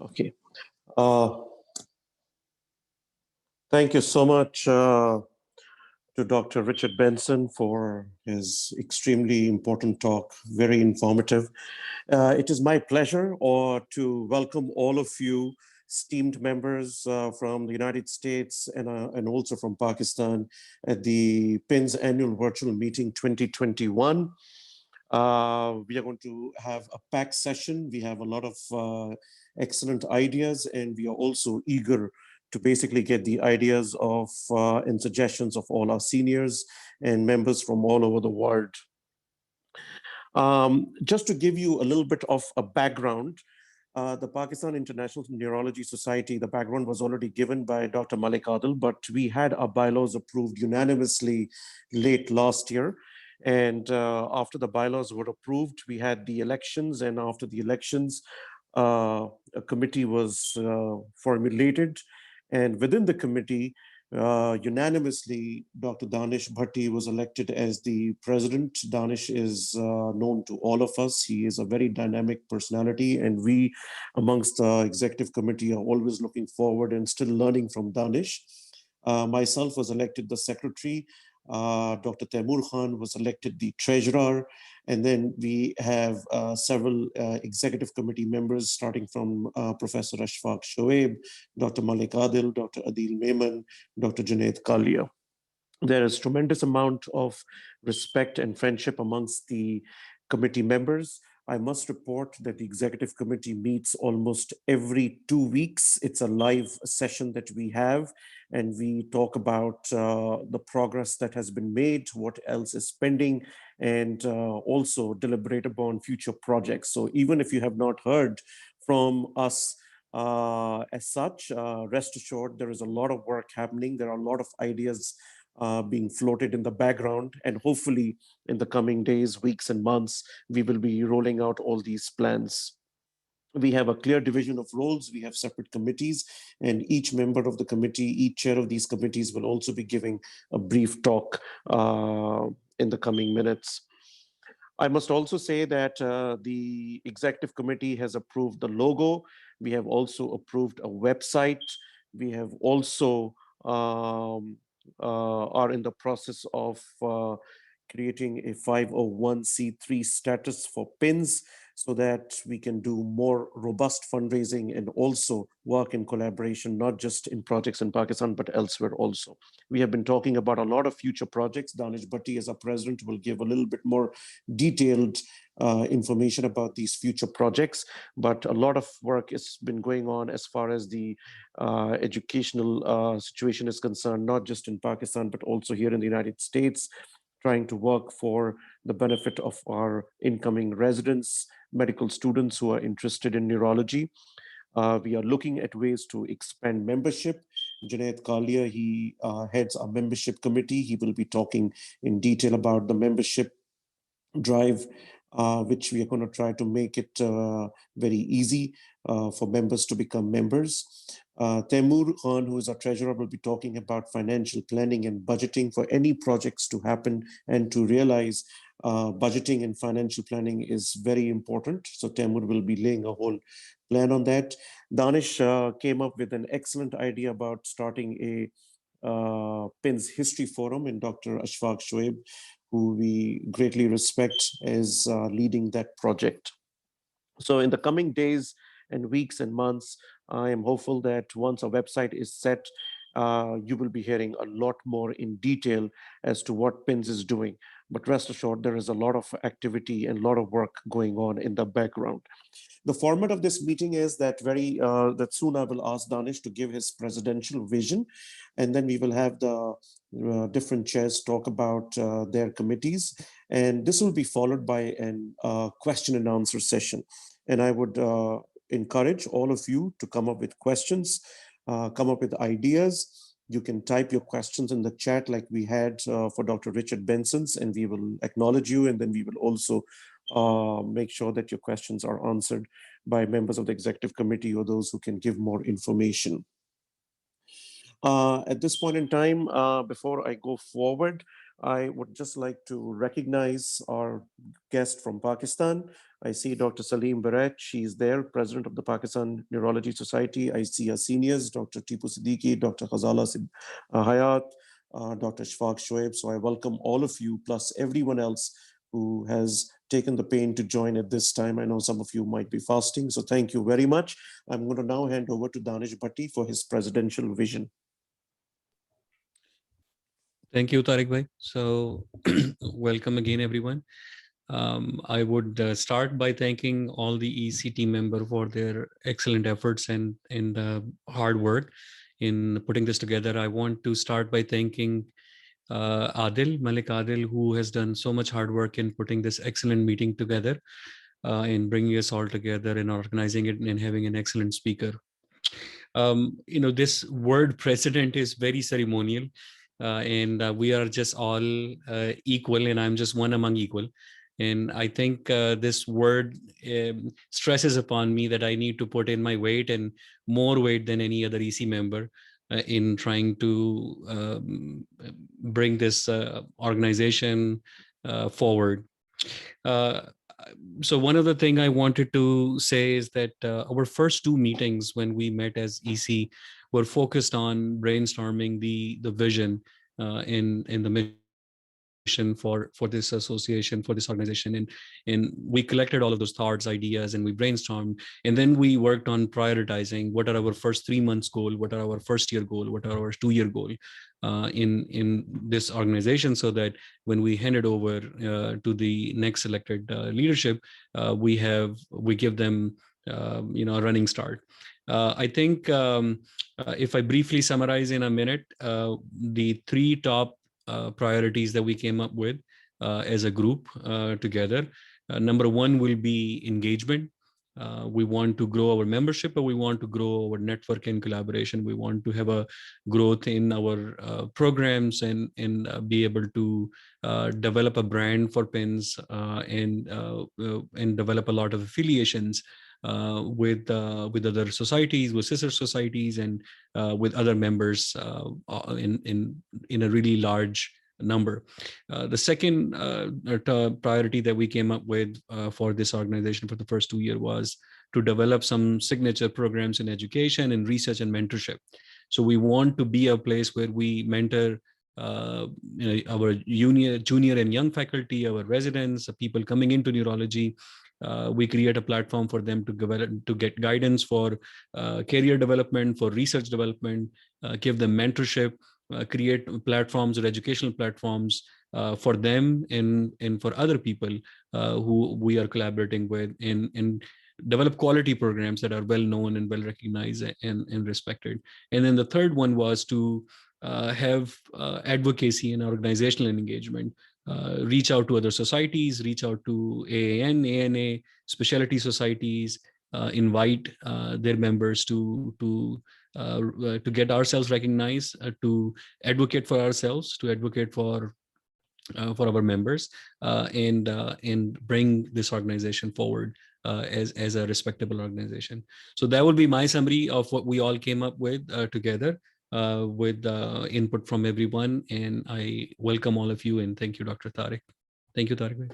Okay. Thank you so much to Dr. Richard Benson for his extremely important talk, very informative. It is my pleasure to welcome all of you esteemed members from the United States and also from Pakistan at the PINS Annual Virtual Meeting 2021. We are going to have a packed session. We have a lot of excellent ideas, and we are also eager to basically get the ideas of and suggestions of all our seniors and members from all over the world. Just to give you a little bit of a background, the Pakistan International Neurology Society, the background was already given by Dr. Malik Adil, but we had our bylaws approved unanimously late last year. And after the bylaws were approved, we had the elections, and after the elections, a committee was formulated. And within the committee, unanimously, Dr. Danish Bhatti was elected as the president. Danish is known to all of us. He is a very dynamic personality, and we amongst the executive committee are always looking forward and still learning from Danish. Myself was elected the secretary. Dr. Taimoor Khan was elected the treasurer. And then we have several executive committee members, starting from Professor Ashfaq, Shuaib, Dr. Malik Adil, Dr. Adeel Memon, Dr. Junaid Kalia. There is tremendous amount of respect and friendship amongst the committee members. I must report that the executive committee meets almost every 2 weeks. It's a live session that we have, and we talk about the progress that has been made, what else is pending, and also deliberate upon future projects. So even if you have not heard from us as such, rest assured there is a lot of work happening. There are a lot of ideas being floated in the background, and hopefully in the coming days, weeks, and months, we will be rolling out all these plans. We have a clear division of roles. We have separate committees, and each member of the committee, each chair of these committees will also be giving a brief talk in the coming minutes. I must also say that the executive committee has approved the logo. We have also approved a website. We have also are in the process of creating a 501c3 status for PINS so that we can do more robust fundraising and also work in collaboration, not just in projects in Pakistan, but elsewhere also. We have been talking about a lot of future projects. Danish Bhatti, as our president, will give a little bit more detailed information about these future projects, but a lot of work has been going on as far as the educational situation is concerned, not just in Pakistan, but also here in the United States, trying to work for the benefit of our incoming residents, medical students who are interested in neurology. We are looking at ways to expand membership. Junaid Kalia, he heads our membership committee. He will be talking in detail about the membership drive, which we are going to try to make it very easy for members to become members. Taimoor Khan, who is our treasurer, will be talking about financial planning and budgeting for any projects to happen and to realize budgeting and financial planning is very important. So Taimoor will be laying a whole plan on that. Danish came up with an excellent idea about starting a PINS History Forum, and Dr. Ashfaq Shuaib, who we greatly respect, is leading that project. So in the coming days and weeks and months, I am hopeful that once our website is set, you will be hearing a lot more in detail as to what PINS is doing. But rest assured, there is a lot of activity and a lot of work going on in the background. The format of this meeting is that that soon I will ask Danish to give his presidential vision, and then we will have the different chairs talk about their committees, and this will be followed by a question and answer session. And I would encourage all of you to come up with questions, come up with ideas. You can type your questions in the chat like we had for Dr. Richard Benson's, and we will acknowledge you, and then we will also make sure that your questions are answered by members of the executive committee or those who can give more information. At this point in time, before I go forward, I would just like to recognize our guest from Pakistan. I see Dr. Saleem Barrech. She's there, president of the Pakistan Neurology Society. I see our seniors, Dr. Teepu Siddique, Dr. Ghazal Hayat, Dr. Ashfaq, Shuaib. So I welcome all of you, plus everyone else who has taken the pain to join at this time. I know some of you might be fasting, so thank you very much. I'm going to now hand over to Danish Bhatti for his presidential vision. Thank you, Tariq bhai. So welcome again, everyone. I would start by thanking all the EC team member for their excellent efforts and hard work in putting this together. I want to start by thanking Malik Adil, who has done so much hard work in putting this excellent meeting together, in bringing us all together and organizing it and having an excellent speaker. This word president is very ceremonial, and we are just all equal, and I'm just one among equal. And I think this word stresses upon me that I need to put in my weight, and more weight than any other EC member, in trying to bring this organization forward. So one other thing I wanted to say is that our first two meetings when we met as EC were focused on brainstorming the vision in the mission for this association, for this organization, and we collected all of those thoughts, ideas, and we brainstormed, and then we worked on prioritizing what are our first 3 months goal, what are our first year goal, what are our 2-year goal in this organization, so that when we hand it over to the next selected leadership, we give them a running start. I think if I briefly summarize in a minute, the 3 top priorities that we came up with as a group together. Number 1 will be engagement. We want to grow our membership, but we want to grow our network and collaboration. We want to have a growth in our programs and be able to develop a brand for PINs and develop a lot of affiliations with other societies, with sister societies, and with other members in a really large number. The second priority that we came up with for this organization for the first 2 years was to develop some signature programs in education and research and mentorship. So we want to be a place where we mentor our junior and young faculty, our residents, people coming into neurology. We create a platform for them to get guidance for career development, for research development, give them mentorship, create platforms or educational platforms for them and for other people who we are collaborating with, and develop quality programs that are well known and well recognized and respected. And then the third one was to have advocacy and organizational engagement. Reach out to other societies, reach out to AAN, ANA, specialty societies, invite their members to get ourselves recognized, to advocate for ourselves, to advocate for our members, and bring this organization forward as a respectable organization. So that would be my summary of what we all came up with together. With input from everyone, and I welcome all of you, and thank you, Dr. Tariq. Thank you, Tariq.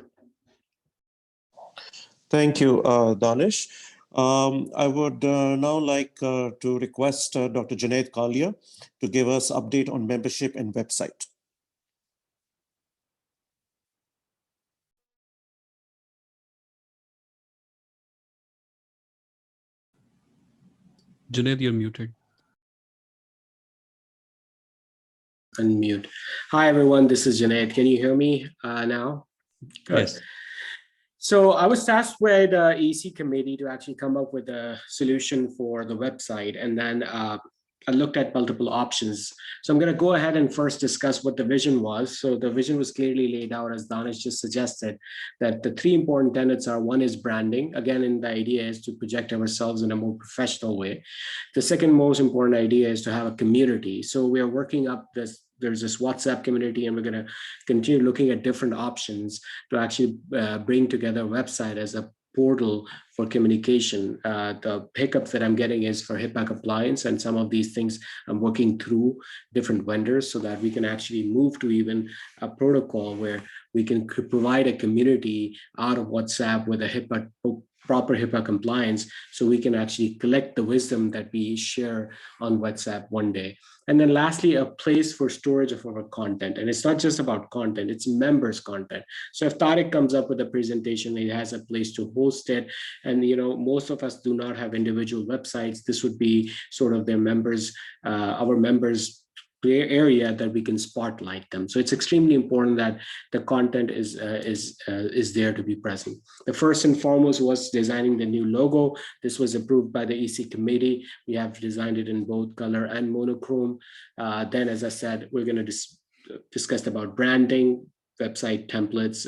Thank you, Danish. I would now like to request Dr. Junaid Kalia to give us update on membership and website. Junaid, you're muted. Unmute. Hi, everyone. This is Junaid. Can you hear me now? Good. Yes. So I was tasked with the EC committee to actually come up with a solution for the website, and then I looked at multiple options. So I'm going to go ahead and first discuss what the vision was. So the vision was clearly laid out, as Danish just suggested, that the 3 important tenets are: 1 is branding. Again, and the idea is to project ourselves in a more professional way. The second most important idea is to have a community. So we are working up there's this WhatsApp community, and we're going to continue looking at different options to actually bring together a website as a portal for communication. The hiccups that I'm getting is for HIPAA compliance, and some of these things I'm working through different vendors so that we can actually move to even a protocol where we can provide a community out of WhatsApp with a HIPAA proper HIPAA compliance, so we can actually collect the wisdom that we share on WhatsApp one day. And then lastly, a place for storage of our content. And it's not just about content, it's members' content. So if Tariq comes up with a presentation, he has a place to host it. And most of us do not have individual websites. This would be sort of their members, our members' area that we can spotlight them. So it's extremely important that the content is there to be present. The first and foremost was designing the new logo. This was approved by the EC committee. We have designed it in both color and monochrome. Then, as I said, we're going to discuss about branding, website templates,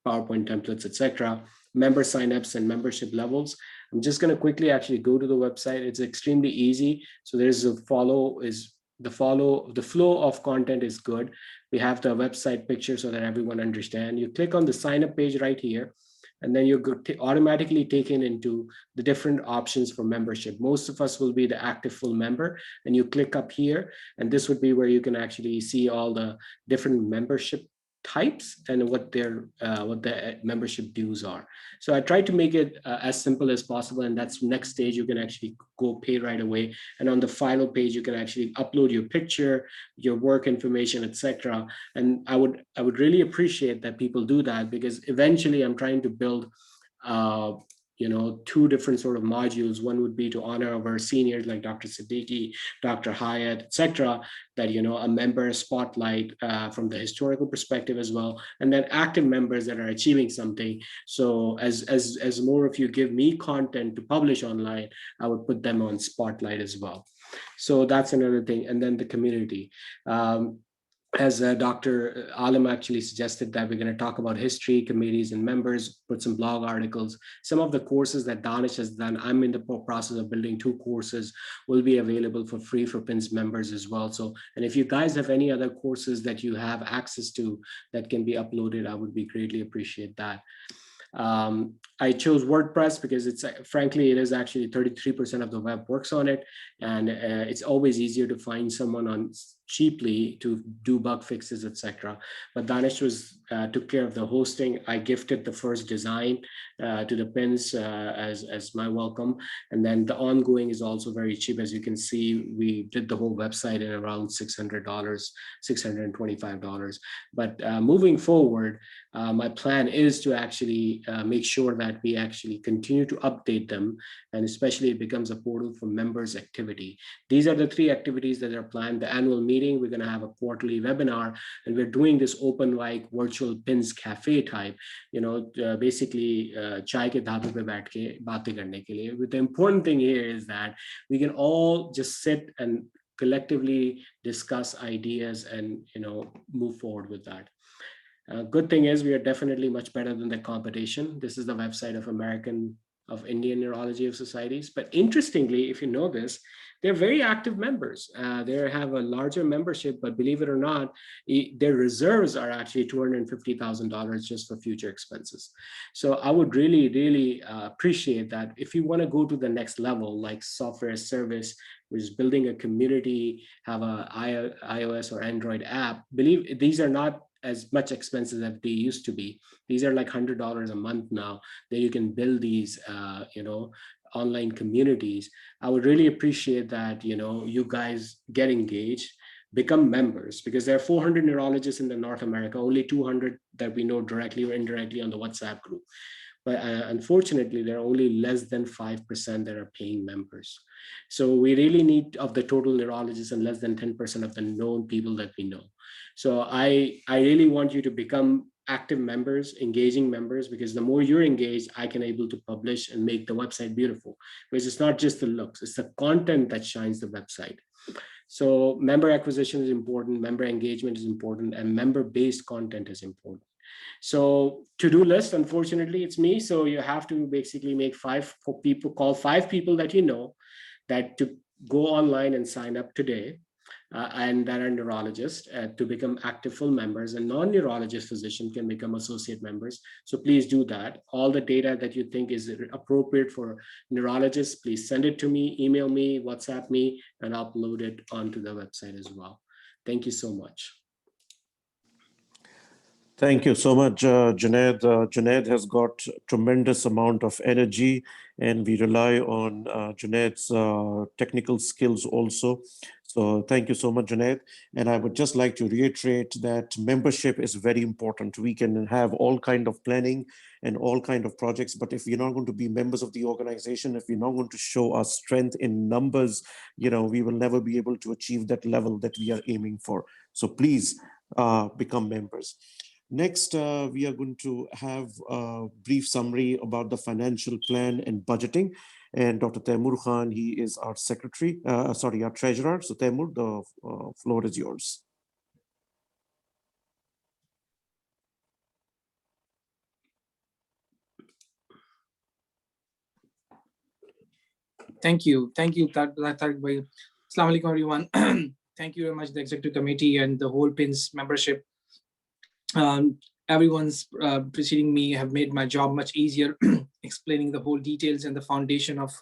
PowerPoint templates, etc., member signups and membership levels. I'm just going to quickly actually go to the website. It's extremely easy. So there's the flow of content is good. We have the website picture so that everyone understands. You click on the sign up page right here, and then you're automatically taken into the different options for membership. Most of us will be the active full member, and you click up here, and this would be where you can actually see all the different membership types and what the membership dues are. So I tried to make it as simple as possible, and that's next stage. You can actually go pay right away, and on the final page you can actually upload your picture, your work information, etc. And I would really appreciate that people do that, because eventually I'm trying to build two different sort of modules. One would be to honor our seniors like Dr. Siddique, Dr. Hayat, etc., that a member spotlight from the historical perspective as well, and then active members that are achieving something. So as more of you give me content to publish online, I would put them on spotlight as well. So that's another thing. And then the community. As Dr. Alim actually suggested, that we're going to talk about history, committees, and members, put some blog articles. Some of the courses that Danish has done, I'm in the process of building 2 courses, will be available for free for PINS members as well. So, and if you guys have any other courses that you have access to that can be uploaded, I would be greatly appreciate that. I chose WordPress because it is actually 33% of the web works on it, and it's always easier to find someone on cheaply to do bug fixes, etc. But Danish took care of the hosting. I gifted the first design to the PINS as my welcome, and then the ongoing is also very cheap. As you can see, we did the whole website in around $600, $625. But moving forward, my plan is to actually make sure that we actually continue to update them, and especially it becomes a portal for members activity. These are the 3 activities that are planned. The annual meeting, we're going to have a quarterly webinar, and we're doing this open like virtual PINS cafe type, basically chai ke dhaba pe baith ke baatein karne ke liye. But the important thing here is that we can all just sit and collectively discuss ideas and move forward with that. Good thing is we are definitely much better than the competition. This is the website of Indian Neurology of Societies. But interestingly, if you know this, they're very active members. They have a larger membership, but believe it or not, their reserves are actually $250,000 just for future expenses. So I would really, really appreciate that. If you want to go to the next level, like software as service, which is building a community, have a iOS or Android app, believe these are not as much expenses as they used to be. These are like $100 a month now that you can build these, online communities. I would really appreciate that, you guys get engaged, become members, because there are 400 neurologists in North America, only 200 that we know directly or indirectly on the WhatsApp group. But unfortunately, there are only less than 5% that are paying members. So we really need, of the total neurologists, and less than 10% of the known people that we know. So I really want you to become active members, engaging members, because the more you're engaged, I can able to publish and make the website beautiful. Because it's not just the looks, it's the content that shines the website. So member acquisition is important, member engagement is important, and member-based content is important. So to-do list, unfortunately, it's me. So you have to basically make 5 people, call 5 people that you know, that to go online and sign up today. and that are neurologists to become active full members, and non-neurologist physician can become associate members. So please do that. All the data that you think is appropriate for neurologists, please send it to me, email me, WhatsApp me, and I'll upload it onto the website as well. Thank you so much. Thank you so much, Junaid. Junaid has got tremendous amount of energy, and we rely on Junaid's technical skills also. So thank you so much, Junaid. And I would just like to reiterate that membership is very important. We can have all kind of planning and all kind of projects, but if we're not going to be members of the organization, if we're not going to show our strength in numbers, we will never be able to achieve that level that we are aiming for. So please become members. Next, we are going to have a brief summary about the financial plan and budgeting. And Dr. Taimoor Khan, he is our secretary, our treasurer. So Taimoor, the floor is yours. Thank you, Tariq bhai. Assalamu alaikum, everyone. Thank you very much, the executive committee and the whole PINS membership. Everyone's preceding me have made my job much easier, explaining the whole details and the foundation of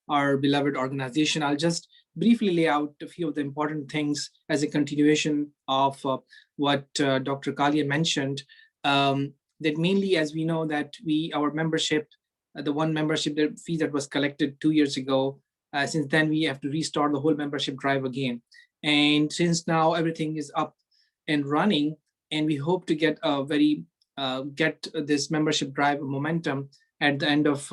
our beloved organization. I'll just briefly lay out a few of the important things as a continuation of what Dr. Kalia mentioned. That mainly, as we know, that our membership, the one membership fee that was collected 2 years ago, since then we have to restart the whole membership drive again. And since now everything is up and running, and we hope to get get this membership drive momentum at the end of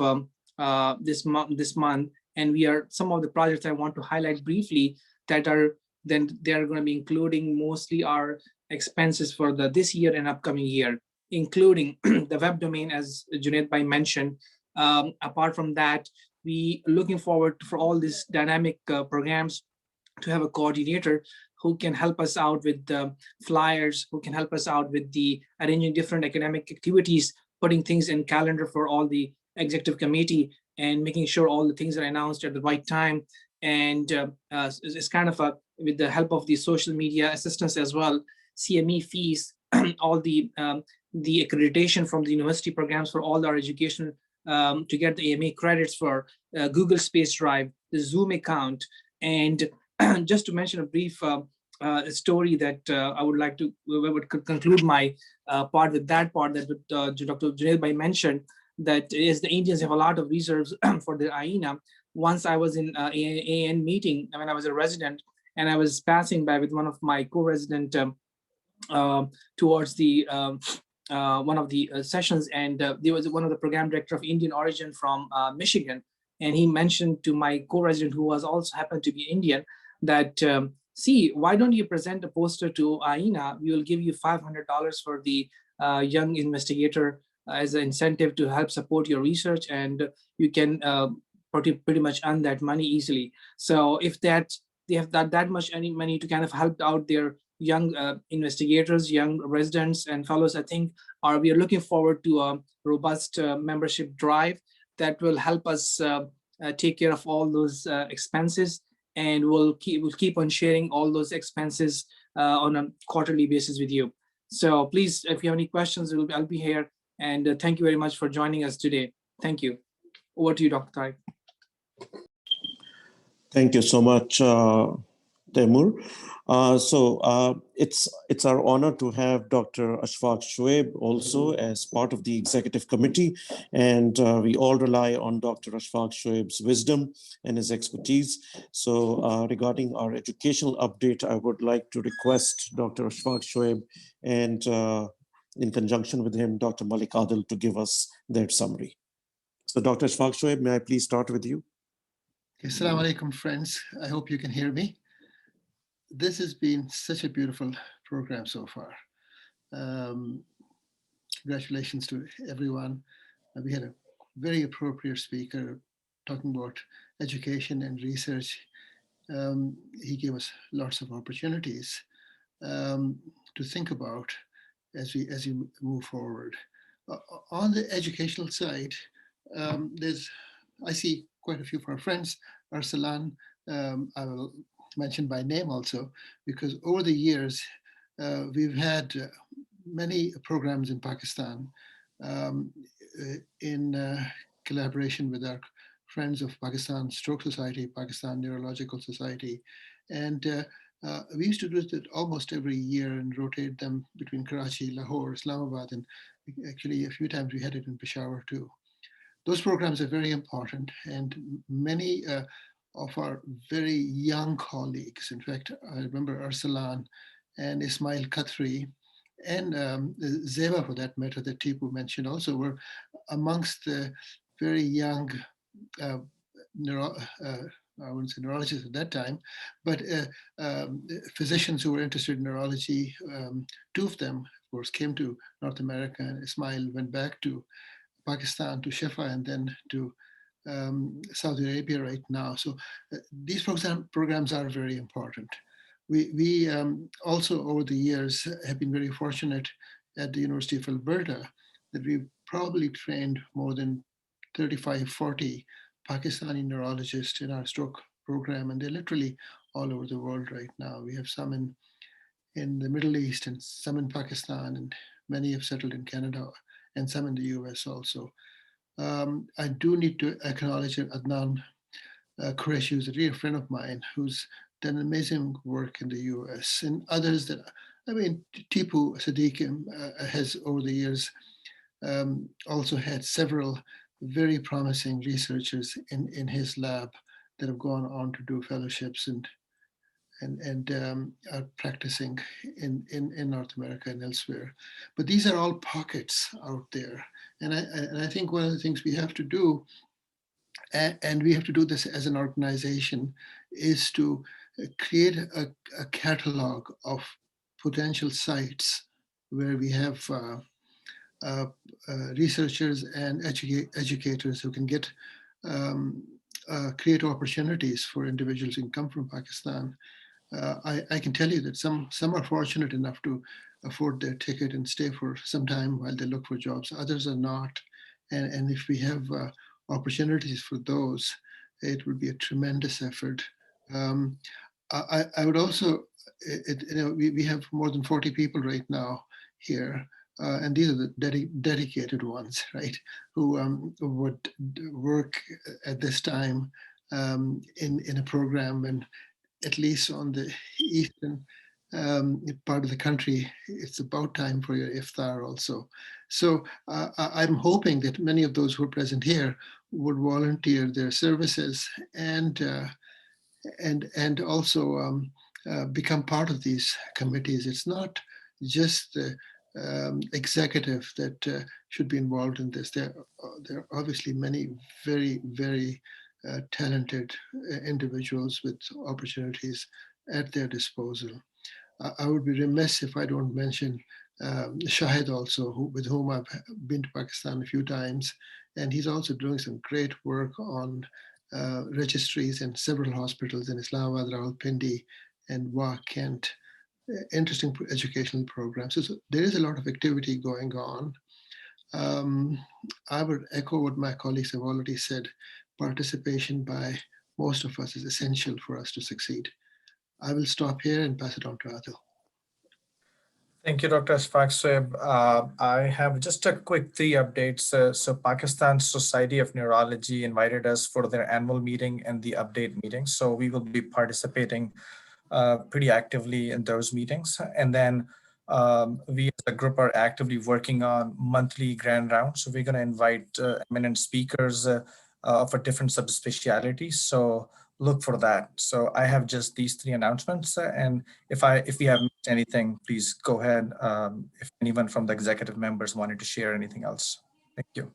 this month. And some of the projects I want to highlight briefly that are then they are going to be including mostly our expenses for this year and upcoming year, including the web domain, as Junaid bhai mentioned. Apart from that, we looking forward for all these dynamic programs to have a coordinator who can help us out with the flyers, who can help us out with the arranging different academic activities, putting things in calendar for all the executive committee, and making sure all the things are announced at the right time. And it's kind of with the help of the social media assistance as well, CME fees, all the accreditation from the university programs for all our education to get the AMA credits for Google Space Drive, the Zoom account. And just to mention a brief story that I would like to conclude my part with that part that Dr. Junaid bhai mentioned, that is the Indians have a lot of reserves for their AINA. Once I was in AN meeting when I was a resident, and I was passing by with one of my co-resident towards the one of the sessions, and there was one of the program director of Indian origin from Michigan, and he mentioned to my co-resident, who was also happened to be Indian, that see, why don't you present a poster to AINA? We will give you $500 for the young investigator as an incentive to help support your research, and you can pretty much earn that money easily. So if they have that much money to kind of help out their young investigators, young residents and fellows, I think we are looking forward to a robust membership drive that will help us take care of all those expenses, and we'll keep on sharing all those expenses on a quarterly basis with you. So please, if you have any questions, I'll be here. And thank you very much for joining us today. Thank you. Over to you, Dr. Tariq. Thank you so much, Taimoor. It's our honor to have Dr. Ashfaq Shuaib also as part of the executive committee, and we all rely on Dr. Ashfaq Shuaib's wisdom and his expertise. So regarding our educational update, I would like to request Dr. Ashfaq Shuaib and in conjunction with him, Dr. Malik Adil, to give us their summary. So Dr. Ashfaq Shuaib, may I please start with you? Assalamu alaikum, friends. I hope you can hear me. This has been such a beautiful program so far. Congratulations to everyone. We had a very appropriate speaker talking about education and research. He gave us lots of opportunities to think about as we move forward. On the educational side, I see quite a few of our friends. Arsalan, I will mention by name also, because over the years, we've had many programs in Pakistan um, in collaboration with our friends of Pakistan Stroke Society, Pakistan Neurological Society. And we used to do it almost every year and rotate them between Karachi, Lahore, Islamabad, and actually a few times we had it in Peshawar too. Those programs are very important, and many of our very young colleagues, in fact, I remember Arsalan and Ismail Khatri and Zeba, for that matter, that Teepu mentioned also, were amongst the very young uh, neuro, I wouldn't say neurologists at that time, but physicians who were interested in neurology. Two of them, of course, came to North America, and Ismail went back to Pakistan, to Shifa, and then to Saudi Arabia right now. So these programs are very important. We also, over the years, have been very fortunate at the University of Alberta that we've probably trained more than 35, 40 Pakistani neurologists in our stroke program, and they're literally all over the world right now. We have some in the Middle East and some in Pakistan, and many have settled in Canada and some in the US also. I do need to acknowledge Adnan Qureshi, who's a dear friend of mine, who's done amazing work in the US, and others that, I mean, Teepu Siddique has over the years also had several very promising researchers in his lab that have gone on to do fellowships and are practicing in North America and elsewhere. But these are all pockets out there. And I think one of the things we have to do, and we have to do this as an organization, is to create a catalog of potential sites where we have researchers and educators who can get create opportunities for individuals who come from Pakistan. I can tell you that some are fortunate enough to afford their ticket and stay for some time while they look for jobs. Others are not. And if we have opportunities for those, it would be a tremendous effort. I would also, we have more than 40 people right now here. And these are the dedicated ones, right, who would work at this time in a program, and at least on the eastern part of the country, it's about time for your iftar also. So I'm hoping that many of those who are present here would volunteer their services and also become part of these committees. It's not just the executive that should be involved in this. There are obviously many very, very talented individuals with opportunities at their disposal. I would be remiss if I don't mention Shahid also, with whom I've been to Pakistan a few times, and he's also doing some great work on registries in several hospitals in Islamabad, Rawalpindi, and Wah, Kent. Interesting educational programs. So there is a lot of activity going on. I would echo what my colleagues have already said. Participation by most of us is essential for us to succeed. I will stop here and pass it on to Adil. Thank you, Dr. Ashfaq. Shuaib. I have just a quick 3 updates. So Pakistan Society of Neurology invited us for their annual meeting and the update meeting. So we will be participating pretty actively in those meetings. And then we as a group are actively working on monthly grand rounds. So we're going to invite eminent speakers of a different subspecialties. So look for that. So I have just these 3 announcements. And if we have missed anything, please go ahead. If anyone from the executive members wanted to share anything else. Thank you.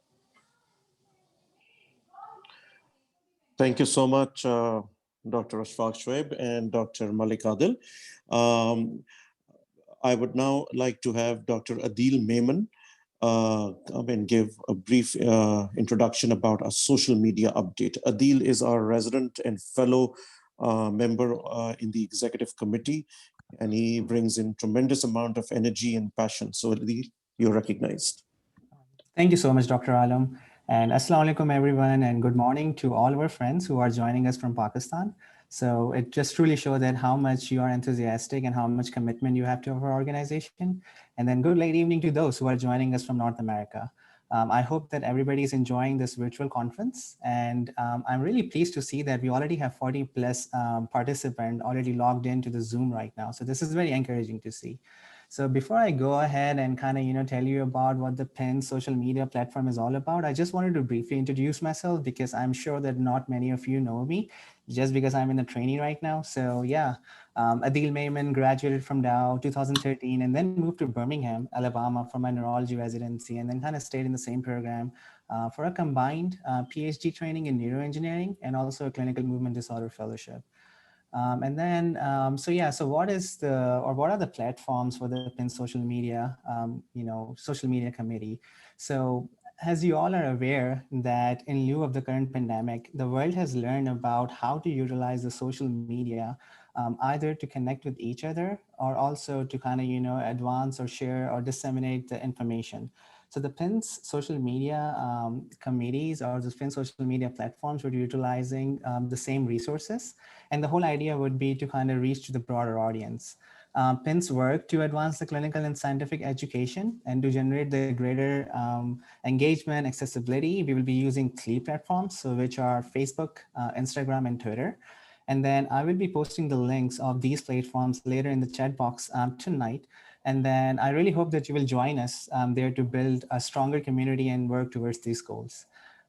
Thank you so much, Dr. Ashfaq Shuaib and Dr. Malik Adil. I would now like to have Dr. Adeel Memon come and give a brief introduction about our social media update. Adeel is our resident and fellow member in the executive committee, and he brings in tremendous amount of energy and passion. So Adeel, you're recognized. Thank you so much, Dr. Alam. And Assalamu alaikum, everyone, and good morning to all of our friends who are joining us from Pakistan. So it just truly shows that how much you are enthusiastic and how much commitment you have to our organization. And then good late evening to those who are joining us from North America. I hope that everybody is enjoying this virtual conference. And I'm really pleased to see that we already have 40 plus participants already logged into the Zoom right now. So this is very encouraging to see. So before I go ahead and kind of, tell you about what the PIN social media platform is all about, I just wanted to briefly introduce myself because I'm sure that not many of you know me just because I'm in the training right now. So yeah, Adeel Memon graduated from Dow 2013 and then moved to Birmingham, Alabama for my neurology residency and then kind of stayed in the same program for a combined PhD training in neuroengineering and also a clinical movement disorder fellowship. So what are the platforms for the PIN social media, social media committee? So as you all are aware that in lieu of the current pandemic, the world has learned about how to utilize the social media either to connect with each other or also to kind of, advance or share or disseminate the information. So the PIN's social media committees or the PIN social media platforms were utilizing the same resources. And the whole idea would be to kind of reach to the broader audience. PIN's work to advance the clinical and scientific education and to generate the greater engagement, accessibility. We will be using three platforms, so which are Facebook, Instagram, and Twitter. And then I will be posting the links of these platforms later in the chat box tonight. And then I really hope that you will join us there to build a stronger community and work towards these goals.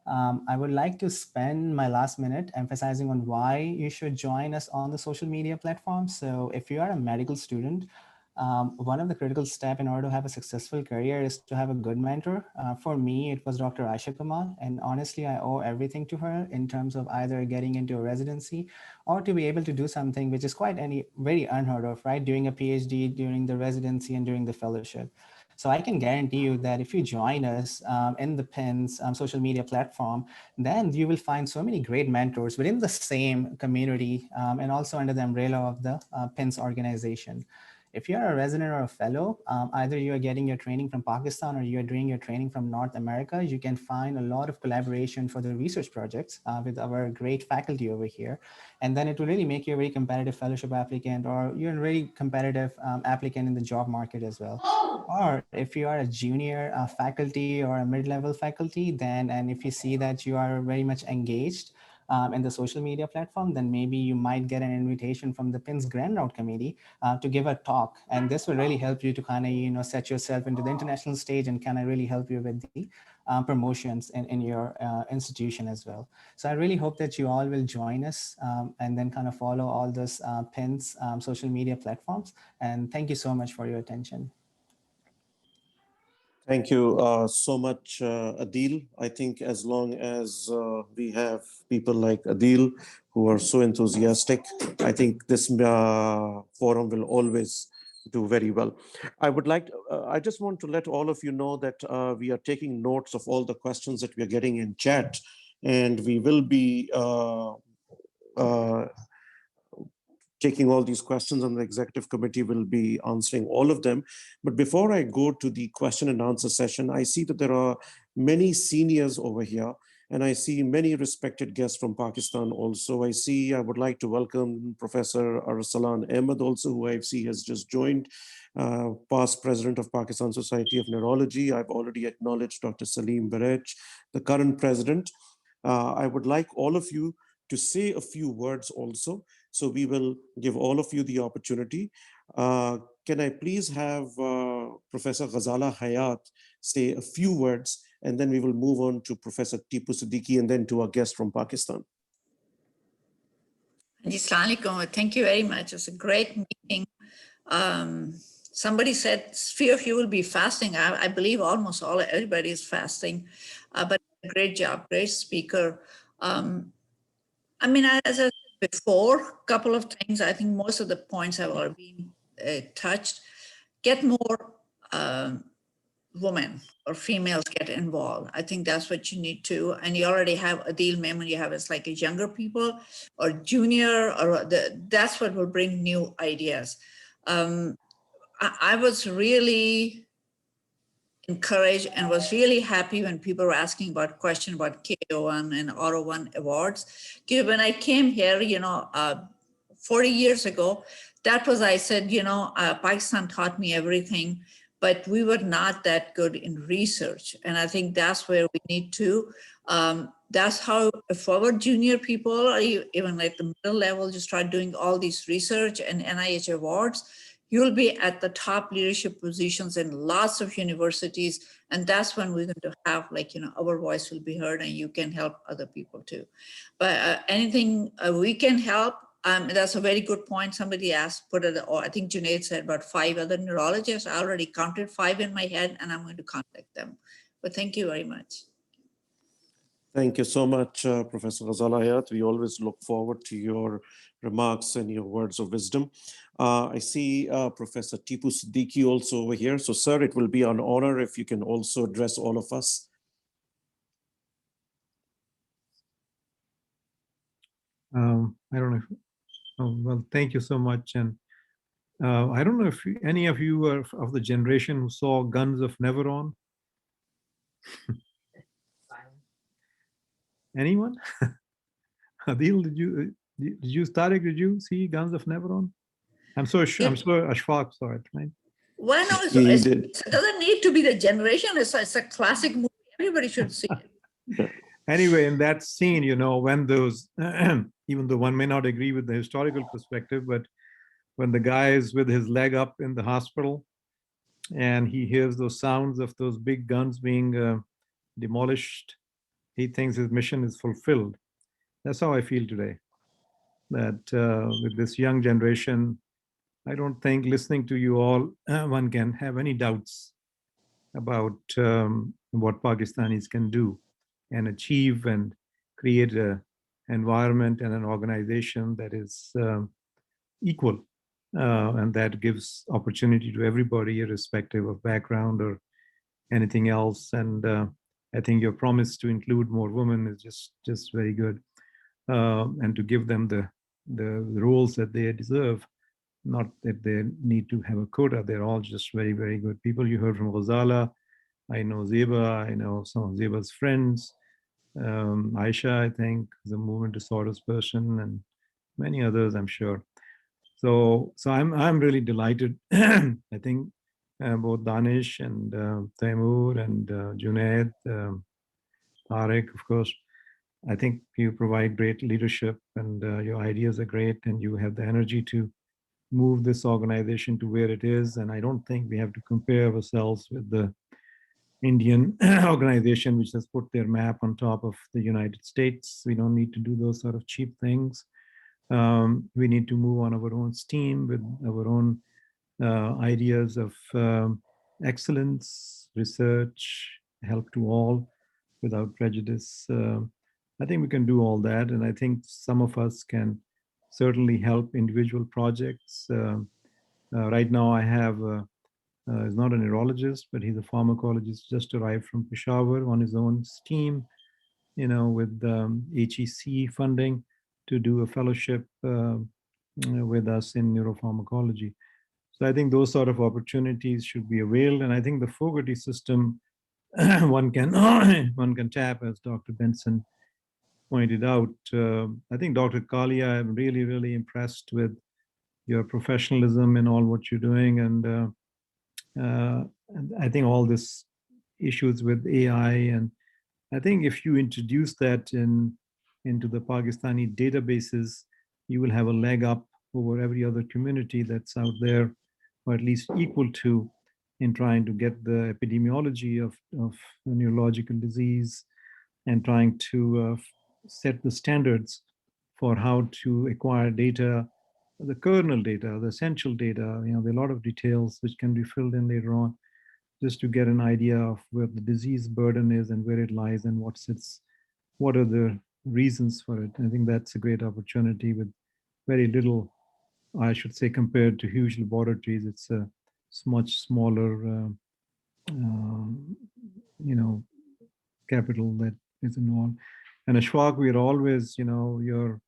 I would like to spend my last minute emphasizing on why you should join us on the social media platform. So if you are a medical student, one of the critical steps in order to have a successful career is to have a good mentor. For me, it was Dr. Aisha Kamal, and honestly, I owe everything to her in terms of either getting into a residency or to be able to do something which is very unheard of, right? Doing a PhD during the residency and during the fellowship. So I can guarantee you that if you join us in the PIN's social media platform, then you will find so many great mentors within the same community and also under the umbrella of the PIN's organization. If you're a resident or a fellow, either you are getting your training from Pakistan or you're doing your training from North America, you can find a lot of collaboration for the research projects with our great faculty over here. And then it will really make you a very competitive fellowship applicant, or you're a very competitive applicant in the job market as well. Or if you are a junior faculty or a mid-level faculty, then, and if you see that you are very much engaged in the social media platform, then maybe you might get an invitation from the PIN's Grand Route Committee to give a talk. And this will really help you to kind of, set yourself into the international stage and kind of really help you with the promotions in your institution as well. So I really hope that you all will join us and then kind of follow all those PIN's social media platforms. And thank you so much for your attention. Thank you so much, Adeel. I think as long as we have people like Adeel who are so enthusiastic, I think this forum will always do very well. I just want to let all of you know that we are taking notes of all the questions that we are getting in chat, and we will be taking all these questions, and the executive committee will be answering all of them. But before I go to the question and answer session, I see that there are many seniors over here, and I see many respected guests from Pakistan also. I would like to welcome Professor Arsalan Ahmad also, who I see has just joined, past president of Pakistan Society of Neurology. I've already acknowledged Dr. Saleem Barrech, the current president. I would like all of you to say a few words also. So we will give all of you the opportunity. Can I please have Professor Ghazal Hayat say a few words, and then we will move on to Professor Teepu Siddique and then to our guest from Pakistan. Thank you very much. It's a great meeting. Somebody said few of you will be fasting. I believe almost everybody is fasting, but great job, great speaker. I mean, as I said before, a couple of things. I think most of the points have already been touched. Get more women or females get involved. I think that's what you need to. And you already have Adeel Memon. You have it's like a younger people or junior, or that's what will bring new ideas. I was really encouraged and was really happy when people were asking about question about KO1 and Auto1 awards. When I came here, 40 years ago, that was, I said, Pakistan taught me everything, but we were not that good in research. And I think that's where we need to, that's how if our junior people, or even like the middle level, just start doing all these research and NIH awards, you'll be at the top leadership positions in lots of universities. And that's when we're going to have our voice will be heard and you can help other people too. But anything we can help, that's a very good point. Somebody asked, I think Junaid said about 5 other neurologists. I already counted 5 in my head and I'm going to contact them. But thank you very much. Thank you so much, Professor Ghazal Hayat. We always look forward to your remarks and your words of wisdom. I see Professor Teepu Siddique also over here. So, sir, it will be an honor if you can also address all of us. I don't know if, well, thank you so much. And I don't know if any of you are of the generation who saw Guns of Neveron. Anyone? Adeel, Tariq, did you see Guns of Neveron? I'm sorry, Ashfaq saw it, right? Why not? It doesn't need to be the generation. It's a classic movie. Everybody should see it. Anyway, in that scene, when those, even though one may not agree with the historical perspective, but when the guy is with his leg up in the hospital and he hears those sounds of those big guns being demolished, he thinks his mission is fulfilled. That's how I feel today. That with this young generation, I don't think listening to you all, one can have any doubts about what Pakistanis can do and achieve and create an environment and an organization that is equal and that gives opportunity to everybody irrespective of background or anything else. And I think your promise to include more women is just very good, and to give them the roles that they deserve, not that they need to have a quota. They're all just very, very good people. You heard from Ghazala. I know Zeba. I know some of Zeba's friends. Aisha, I think, is a movement disorders person, and many others, I'm sure. So I'm really delighted. I think both Danish and Taimoor and Junaid, Tariq, of course, I think you provide great leadership and your ideas are great and you have the energy to move this organization to where it is. And I don't think we have to compare ourselves with the Indian organization, which has put their map on top of the United States. We don't need to do those sort of cheap things. We need to move on our own steam with our own ideas of excellence, research, help to all without prejudice. I think we can do all that. And I think some of us can certainly help individual projects. Right now I have, he's not a neurologist, but he's a pharmacologist just arrived from Peshawar on his own steam, with HEC funding to do a fellowship with us in neuropharmacology. So I think those sort of opportunities should be availed. And I think the Fogarty system, one can tap, as Dr. Benson pointed out. I think Dr. Kalia, I'm really, really impressed with your professionalism in all what you're doing. And I think all this issues with AI, and I think if you introduce that into the Pakistani databases, you will have a leg up over every other community that's out there, or at least equal to, in trying to get the epidemiology of neurological disease and trying to set the standards for how to acquire data, the kernel data, the essential data. There are a lot of details which can be filled in later on, just to get an idea of where the disease burden is and where it lies and what are the reasons for it. I think that's a great opportunity with very little, I should say, compared to huge laboratories. It's a much smaller, capital that is involved. And Ashfaq, we are always, your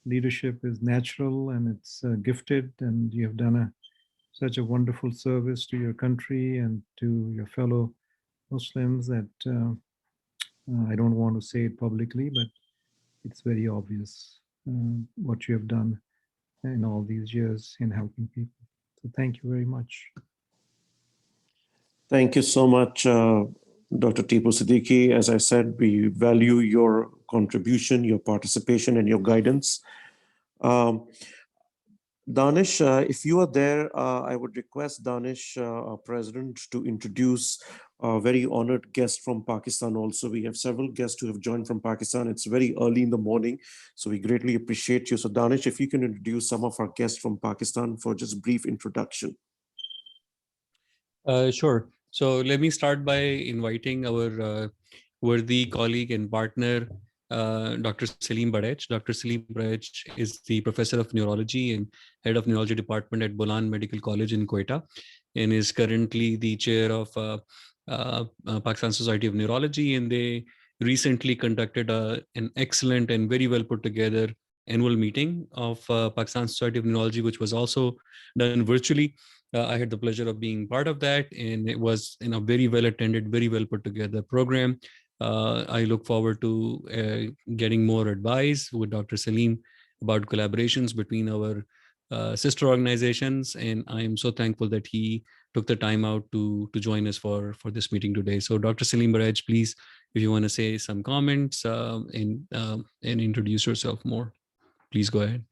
leadership is natural and it's gifted, and you have done such a wonderful service to your country and to your fellow Muslims that I don't want to say it publicly, but it's very obvious what you have done in all these years in helping people. So thank you very much. Thank you so much, Dr. Teepu Siddique. As I said, we value your contribution, your participation, and your guidance. Danish, if you are there, I would request Danish, our president, to introduce a very honored guest from Pakistan also. We have several guests who have joined from Pakistan. It's very early in the morning, so we greatly appreciate you. So Danish, if you can introduce some of our guests from Pakistan for just brief introduction. Sure. So let me start by inviting our worthy colleague and partner, Dr. Saleem Barrech. Dr. Saleem Barrech is the professor of neurology and head of neurology department at Bolan Medical College in Quetta, and is currently the chair of Pakistan Society of Neurology. And they recently conducted an excellent and very well put together annual meeting of Pakistan Society of Neurology, which was also done virtually. I had the pleasure of being part of that, and it was a very well attended, very well put together program. I look forward to getting more advice with Dr. Saleem about collaborations between our sister organizations, and I am so thankful that he took the time out to join us for this meeting today. So Dr. Saleem Barrech, please, if you want to say some comments and introduce yourself more, please go ahead.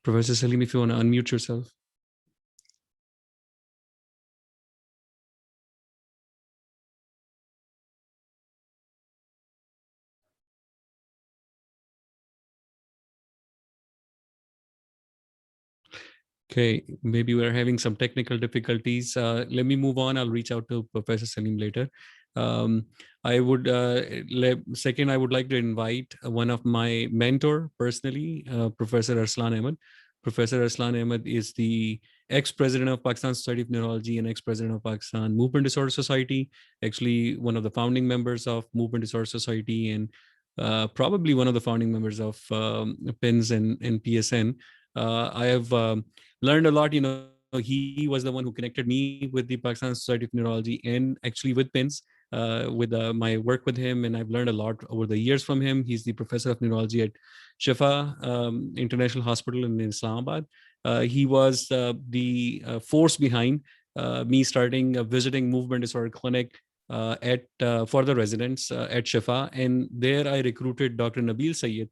Professor Saleem, if you want to unmute yourself. Okay, maybe we're having some technical difficulties. Let me move on. I'll reach out to Professor Saleem later. I would second, I would like to invite one of my mentor personally, Professor Arsalan Ahmad. Professor Arsalan Ahmad is the ex-president of Pakistan Society of Neurology and ex-president of Pakistan Movement Disorder Society, actually one of the founding members of Movement Disorder Society, and probably one of the founding members of PINS and PSN. I have learned a lot. He was the one who connected me with the Pakistan Society of Neurology and actually with PINS, with my work with him, and I've learned a lot over the years from him. He's the professor of neurology at Shifa International Hospital in Islamabad. He was the force behind me starting visiting movement disorder clinic for the residents at Shifa, and there I recruited Dr. Nabil Sayed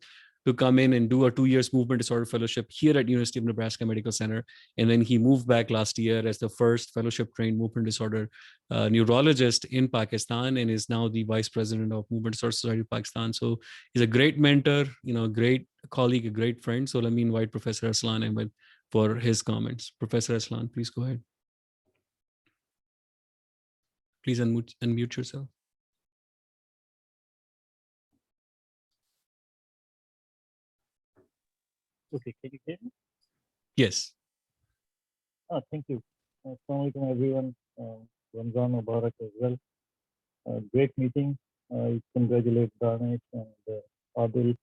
to come in and do a 2 years movement disorder fellowship here at University of Nebraska Medical Center. And then he moved back last year as the first fellowship trained movement disorder neurologist in Pakistan, and is now the vice president of Movement Disorder Society of Pakistan. So he's a great mentor, a great colleague, a great friend. So let me invite Professor Arsalan Ahmad for his comments. Professor Arsalan, please go ahead. Please unmute yourself. Okay, can you hear me? Yes. Thank you. Assalamu alaikum everyone. Ramzan Mubarak as well. Great meeting. I congratulate Danish and Adil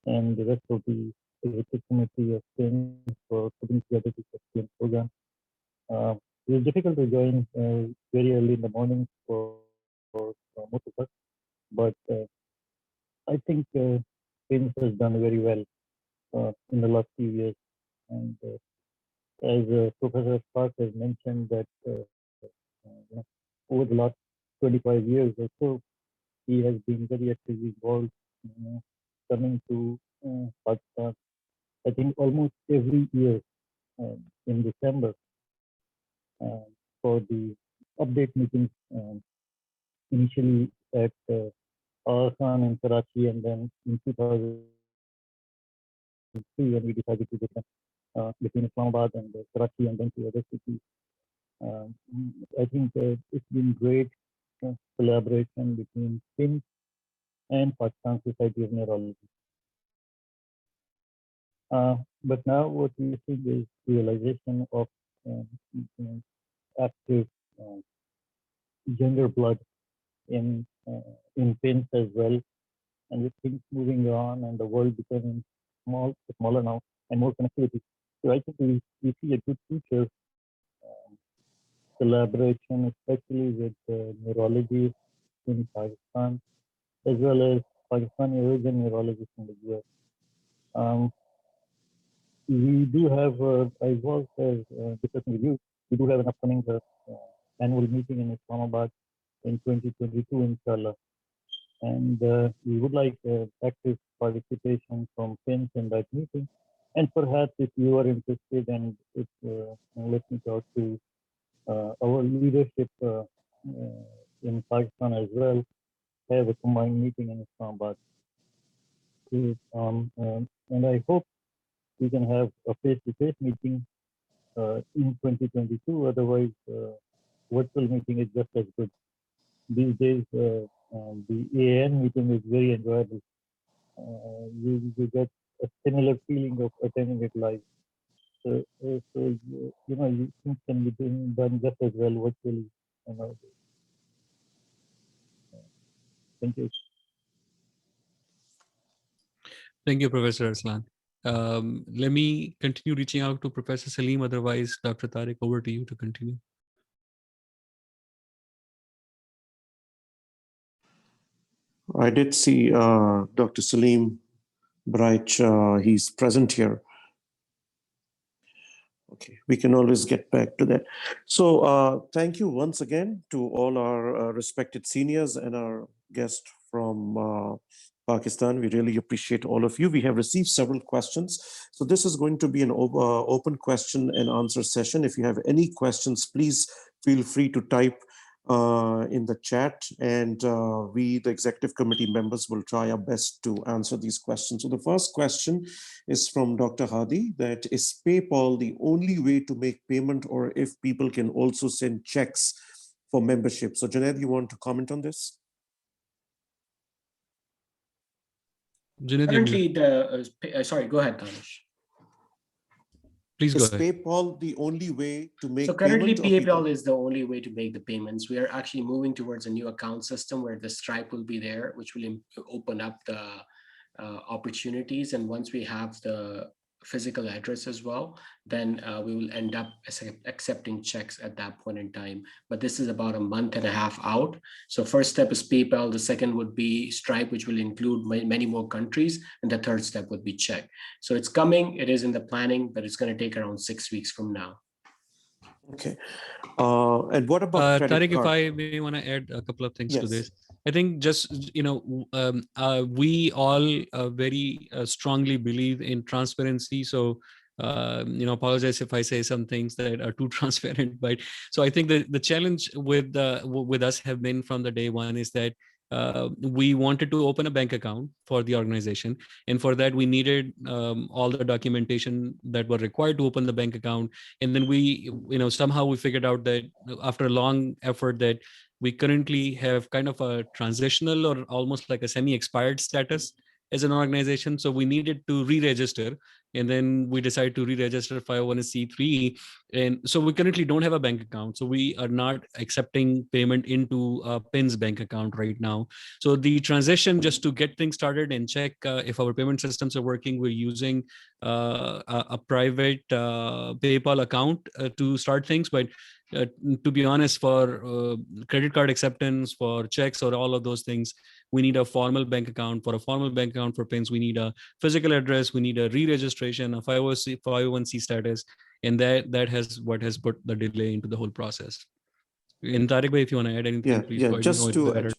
and the rest of the executive committee of things for putting together this excellent program. It was difficult to join very early in the morning for most of us, but I think things has done very well in the last few years. And as Professor Ashfaq has mentioned that over the last 25 years or so, he has been very actively involved coming to Pakistan. I think almost every year in December for the update meetings, initially at Arsalan in Karachi, and then in 2003 when we decided to become between Islamabad and Karachi and then to other cities. I think it's been great collaboration between PINS and Pakistan Society of Neurology. But now what we see is realization of active younger blood in PINS as well, and with things moving on and the world becoming smaller now and more connectivity. So I think we see a good future collaboration, especially with neurologists in Pakistan, as well as Pakistani origin neurologists in the US. We do have, I was discussing with you, we do have an upcoming annual meeting in Islamabad in 2022, inshallah. And we would like active participation from PINs in that meeting. And perhaps if you are interested and if let me talk to our leadership in Pakistan as well, have a combined meeting in Islamabad. And I hope we can have a face-to-face meeting in 2022. Otherwise, virtual meeting is just as good. These days, the AN meeting is very enjoyable. You get a similar feeling of attending it live. So things can be done just as well virtually. Thank you. Thank you, Professor Arsalan. Let me continue reaching out to Professor Saleem. Otherwise, Dr. Tariq, over to you to continue. I did see Dr. Saleem Barrech. He's present here. Okay, we can always get back to that. So thank you once again to all our respected seniors and our guest from Pakistan. We really appreciate all of you. We have received several questions. So this is going to be an open question and answer session. If you have any questions, please feel free to type in the chat, and we, the executive committee members, will try our best to answer these questions. So the first question is from Dr. Hadi, that is PayPal the only way to make payment, or if people can also send checks for membership? So Junaid, you want to comment on this? Junaid, Currently, sorry, go ahead, Danish. Please go Is ahead. PayPal the only way to make So currently payment? PayPal is the only way to make the payments. We are actually moving towards a new account system where the Stripe will be there, which will open up the opportunities. And once we have the physical address as well, then we will end up accepting checks at that point in time. But this is about a month and a half out. So first step is PayPal. The second would be Stripe, which will include many more countries. And the third step would be check. So it's coming, it is in the planning, but it's going to take around 6 weeks from now. Okay. And what about credit Tariq, if card? I may want to add a couple of things to Yes. this. I think just, we all very strongly believe in transparency. So, apologize if I say some things that are too transparent, but so I think the challenge with us have been from the day one is that we wanted to open a bank account for the organization. And for that, we needed all the documentation that were required to open the bank account. And then we, somehow we figured out that after a long effort that we currently have kind of a transitional or almost like a semi-expired status as an organization. So we needed to re-register. And then we decided to re-register 501c3. And so we currently don't have a bank account. So we are not accepting payment into a PIN's bank account right now. So the transition, just to get things started and check if our payment systems are working, we're using a private PayPal account to start things. But to be honest, for credit card acceptance, for checks or all of those things, we need a formal bank account. For a formal bank account for PINs, we need a physical address, we need a re-registration, a 501c status, and that has what has put the delay into the whole process. In Tariq, if you want to add anything, please go ahead.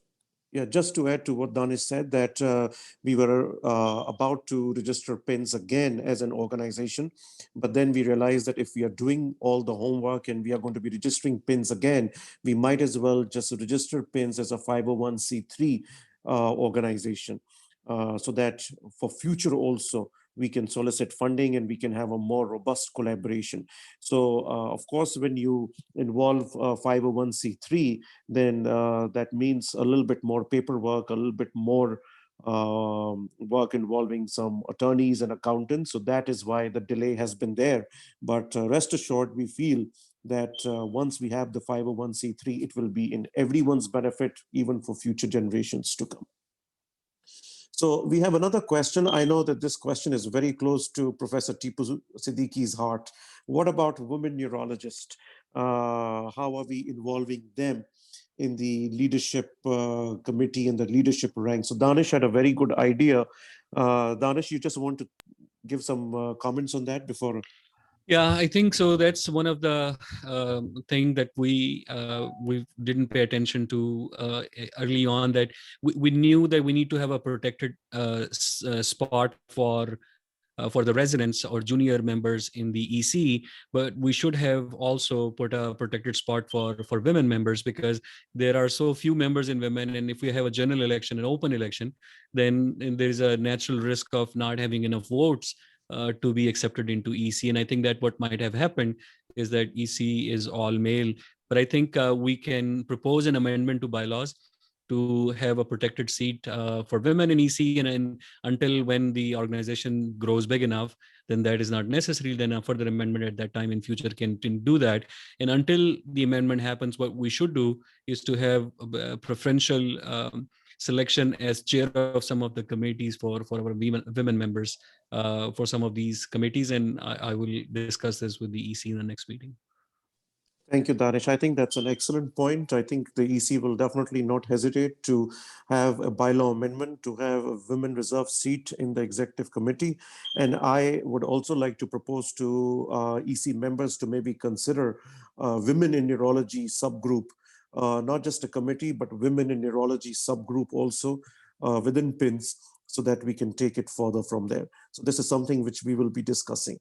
Just to add to what Danish said, that we were about to register PINs again as an organization, but then we realized that if we are doing all the homework and we are going to be registering PINs again, we might as well just register PINs as a 501c3 organization, so that for future also we can solicit funding and we can have a more robust collaboration. So of course, when you involve 501c3, then that means a little bit more paperwork, a little bit more work involving some attorneys and accountants. So that is why the delay has been there. But rest assured, we feel that once we have the 501c3, it will be in everyone's benefit, even for future generations to come. So we have another question. I know that this question is very close to Professor Teepu Siddique's heart. What about women neurologists? How are we involving them in the leadership committee and the leadership rank? So Danish had a very good idea. Danish, you just want to give some comments on that before? Yeah, I think so. That's one of the thing that we didn't pay attention to early on. That we knew that we need to have a protected spot for the residents or junior members in the EC, but we should have also put a protected spot for women members, because there are so few members in women, and if we have a general election, an open election, then there is a natural risk of not having enough votes to be accepted into EC. And I think that what might have happened is that EC is all male. But I think we can propose an amendment to bylaws to have a protected seat for women in EC, and until when the organization grows big enough, then that is not necessary. Then a further amendment at that time in future can do that. And until the amendment happens, what we should do is to have a preferential selection as chair of some of the committees for our women members for some of these committees. And I will discuss this with the EC in the next meeting. Thank you, Danish. I think that's an excellent point. I think the EC will definitely not hesitate to have a bylaw amendment to have a women reserve seat in the executive committee. And I would also like to propose to EC members to maybe consider women in neurology subgroup, not just a committee, but women in neurology subgroup also within PINS, so that we can take it further from there. So this is something which we will be discussing.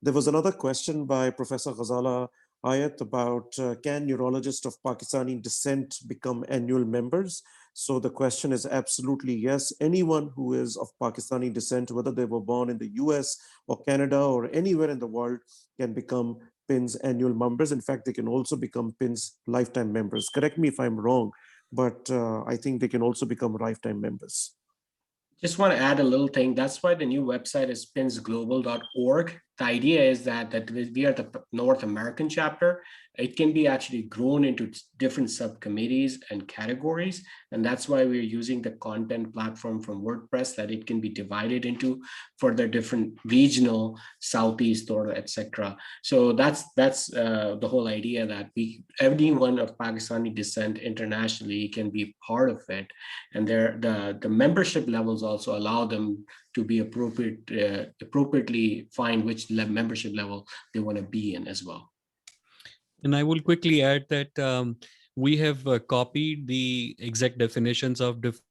There was another question by Professor Ghazal Hayat about can neurologists of Pakistani descent become annual members? So the question is absolutely yes. Anyone who is of Pakistani descent, whether they were born in the US or Canada or anywhere in the world, can become PINS annual members. In fact, they can also become PINS lifetime members. Correct me if I'm wrong, but I think they can also become lifetime members. Just want to add a little thing. That's why the new website is pinsglobal.org. The idea is that we are the North American chapter. It can be actually grown into different subcommittees and categories. And that's why we're using the content platform from WordPress, that it can be divided into for the different regional, Southeast, or etc. So that's the whole idea, that everyone of Pakistani descent internationally can be part of it. And the membership levels also allow them to be appropriately find which membership level they want to be in as well. And I will quickly add that we have copied the exact definitions of different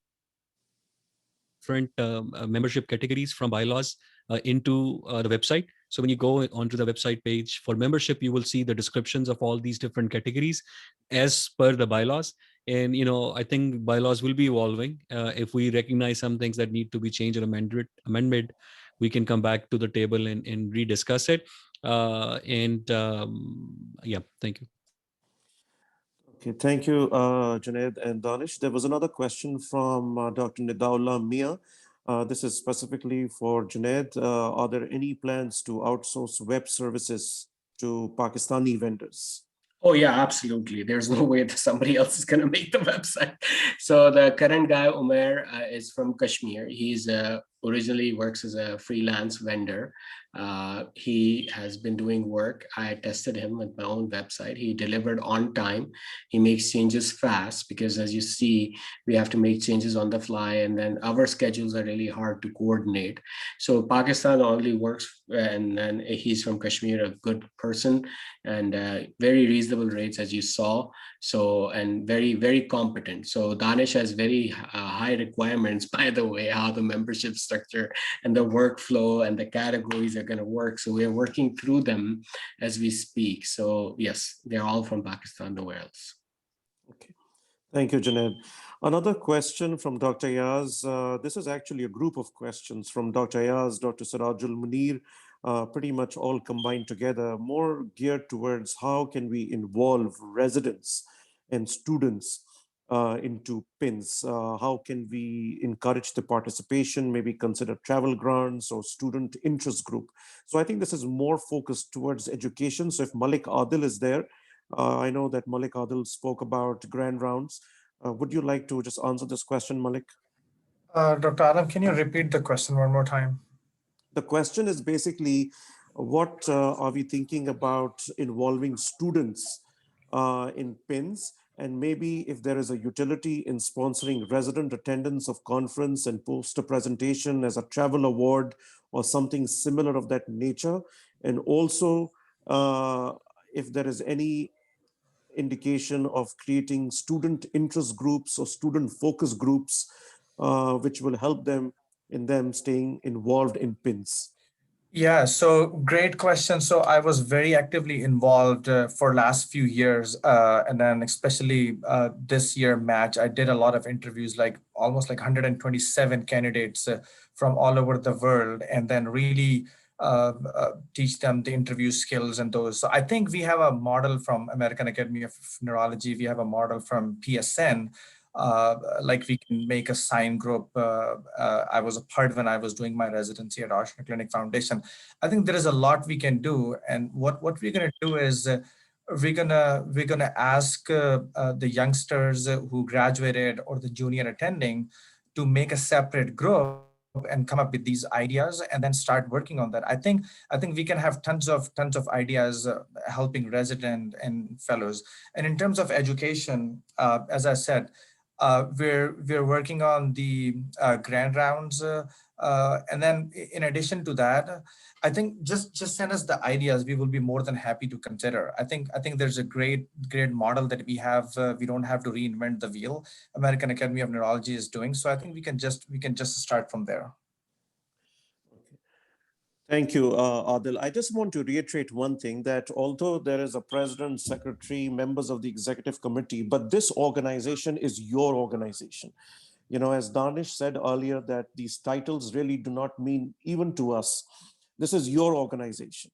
membership categories from bylaws into the website. So when you go onto the website page for membership, you will see the descriptions of all these different categories as per the bylaws. And I think bylaws will be evolving. If we recognize some things that need to be changed or amended, we can come back to the table and rediscuss it. Yeah, thank you. Okay, thank you, Junaid and Danish. There was another question from Dr. Nidaullah Mia. This is specifically for Junaid. Are there any plans to outsource web services to Pakistani vendors? Oh yeah, absolutely. There's no way that somebody else is going to make the website. So the current guy, Umair, is from Kashmir. He's originally works as a freelance vendor. He has been doing work. I tested him with my own website. He delivered on time. He makes changes fast, because as you see, we have to make changes on the fly, and then our schedules are really hard to coordinate. So Pakistan only works, and then he's from Kashmir, a good person, and very reasonable rates, as you saw. So, and very, very competent. So Danish has very high requirements, by the way, how the membership structure and the workflow and the categories are going to work. So we are working through them as we speak. So yes, they're all from Pakistan, nowhere else. Okay, thank you, Junaid. Another question from Dr. Yaz. This is actually a group of questions from Dr. Yaz, Dr. Sirajul Munir, pretty much all combined together, more geared towards how can we involve residents and students into PINS? How can we encourage the participation, maybe consider travel grants or student interest group? So I think this is more focused towards education. So if Malik Adil is there, I know that Malik Adil spoke about grand rounds. Would you like to just answer this question, Malik? Dr. Alam, can you repeat the question one more time? The question is basically, what are we thinking about involving students in PINs? And maybe if there is a utility in sponsoring resident attendance of conference and poster presentation as a travel award or something similar of that nature. And also, if there is any indication of creating student interest groups or student focus groups, which will help them in them staying involved in PINs. Yeah, so great question. So I was very actively involved for last few years, and then especially this year match, I did a lot of interviews, like almost like 127 candidates from all over the world, and then really teach them the interview skills and those. So I think we have a model from American Academy of Neurology. We have a model from PSN. Like we can make a sign group. I was a part when I was doing my residency at Arsalan Clinic Foundation. I think there is a lot we can do, and what we're gonna do is we're gonna ask the youngsters who graduated or the junior attending to make a separate group and come up with these ideas and then start working on that. I think we can have tons of ideas helping resident and fellows. And in terms of education, as I said, we're working on the grand rounds, and then in addition to that, I think just send us the ideas. We will be more than happy to consider. I think there's a great model that we have. We don't have to reinvent the wheel. American Academy of Neurology is doing so. I think we can just start from there. Thank you, Adil. I just want to reiterate one thing, that although there is a president, secretary, members of the executive committee, but this organization is your organization. You know, as Danish said earlier, that these titles really do not mean even to us. This is your organization.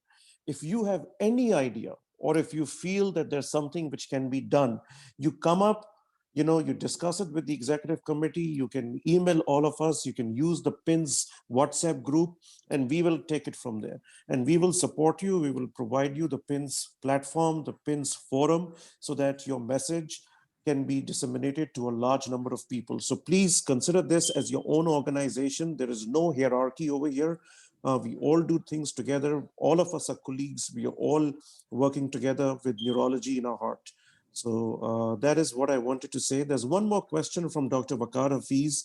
If you have any idea, or if you feel that there's something which can be done, you come up, you know, you discuss it with the executive committee, you can email all of us, you can use the PINS WhatsApp group, and we will take it from there. And we will support you, we will provide you the PINS platform, the PINS forum, so that your message can be disseminated to a large number of people. So please consider this as your own organization. There is no hierarchy over here. We all do things together. All of us are colleagues. We are all working together with neurology in our heart. So that is what I wanted to say. There's one more question from Dr. Waqar Hafiz.